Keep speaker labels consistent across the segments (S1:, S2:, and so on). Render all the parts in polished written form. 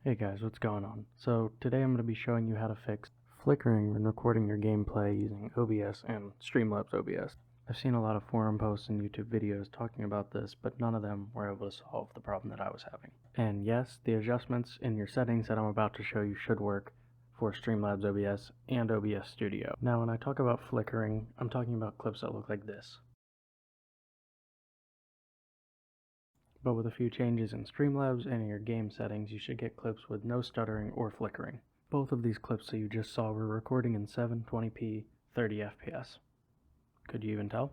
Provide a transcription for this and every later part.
S1: Hey guys, what's going on? So today I'm going to be showing you how to fix flickering when recording your gameplay using OBS and Streamlabs OBS. I've seen a lot of forum posts and YouTube videos talking about this, but none of them were able to solve the problem that I was having. And yes, the adjustments in your settings that I'm about to show you should work for Streamlabs OBS and OBS Studio. Now when I talk about flickering, I'm talking about clips that look like this. But with a few changes in Streamlabs and in your game settings, you should get clips with no stuttering or flickering. Both of these clips that you just saw were recording in 720p 30 FPS. Could you even tell?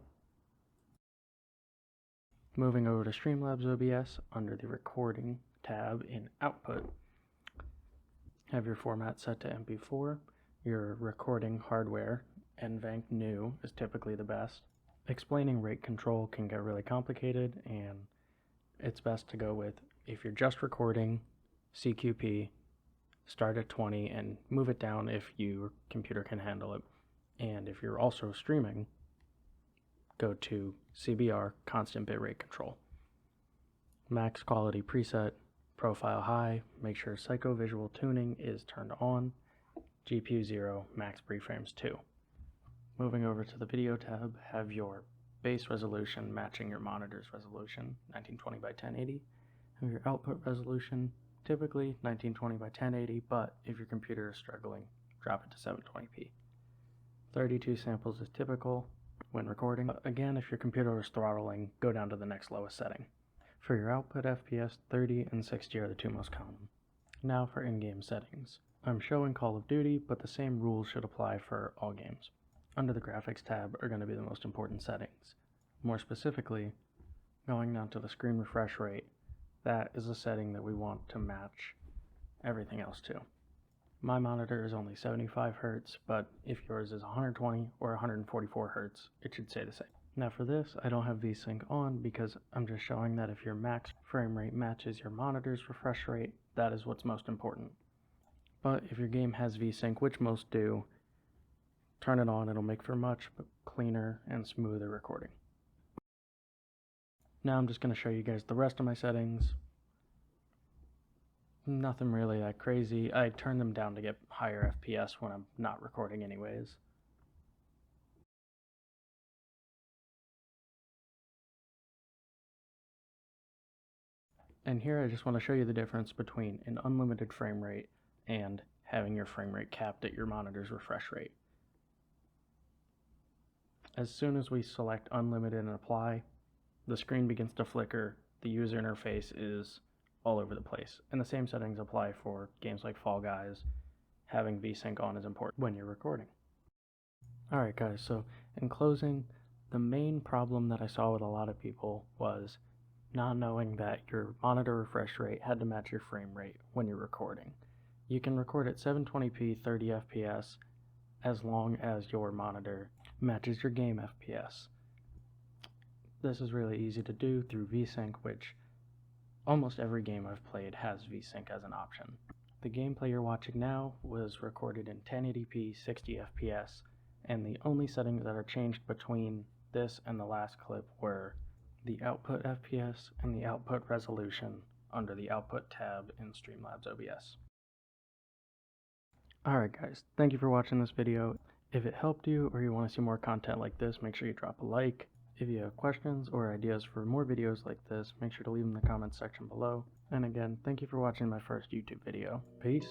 S1: Moving over to Streamlabs OBS, under the Recording tab in Output, have your format set to MP4. Your recording hardware, EVGA new, is typically the best. Explaining rate control can get really complicated, and it's best to go with, if you're just recording, CQP, start at 20 and move it down if your computer can handle it. And if you're also streaming, go to CBR, constant bitrate control. Max quality preset, profile high, make sure psycho-visual tuning is turned on, GPU 0, max preframes 2. Moving over to the video tab, have your base resolution matching your monitor's resolution, 1920 by 1080. Have your output resolution, typically 1920 by 1080, but if your computer is struggling, drop it to 720p. 32 samples is typical when recording. But again, if your computer is throttling, go down to the next lowest setting. For your output FPS, 30 and 60 are the two most common. Now for in-game settings. I'm showing Call of Duty, but the same rules should apply for all games. Under the graphics tab are going to be the most important settings. More specifically, going down to the screen refresh rate, that is a setting that we want to match everything else to. My monitor is only 75 Hz, but if yours is 120 or 144 Hz, it should say the same. Now for this, I don't have VSync on because I'm just showing that if your max frame rate matches your monitor's refresh rate, that is what's most important. But if your game has VSync, which most do, turn it on, it'll make for much cleaner and smoother recording. Now I'm just going to show you guys the rest of my settings. Nothing really that crazy. I turn them down to get higher FPS when I'm not recording anyways. And here I just want to show you the difference between an unlimited frame rate and having your frame rate capped at your monitor's refresh rate. As soon as we select unlimited and apply, the screen begins to flicker, the user interface is all over the place. And the same settings apply for games like Fall Guys. Having VSync on is important when you're recording. Alright guys, so in closing, the main problem that I saw with a lot of people was not knowing that your monitor refresh rate had to match your frame rate when you're recording. You can record at 720p 30 FPS as long as your monitor matches your game FPS. This is really easy to do through VSync, which almost every game I've played has VSync as an option. The gameplay you're watching now was recorded in 1080p 60 FPS, and the only settings that are changed between this and the last clip were the output FPS and the output resolution under the Output tab in Streamlabs OBS. Alright guys, thank you for watching this video. If it helped you or you want to see more content like this, make sure you drop a like. If you have questions or ideas for more videos like this, make sure to leave them in the comments section below. And again, thank you for watching my first YouTube video. Peace.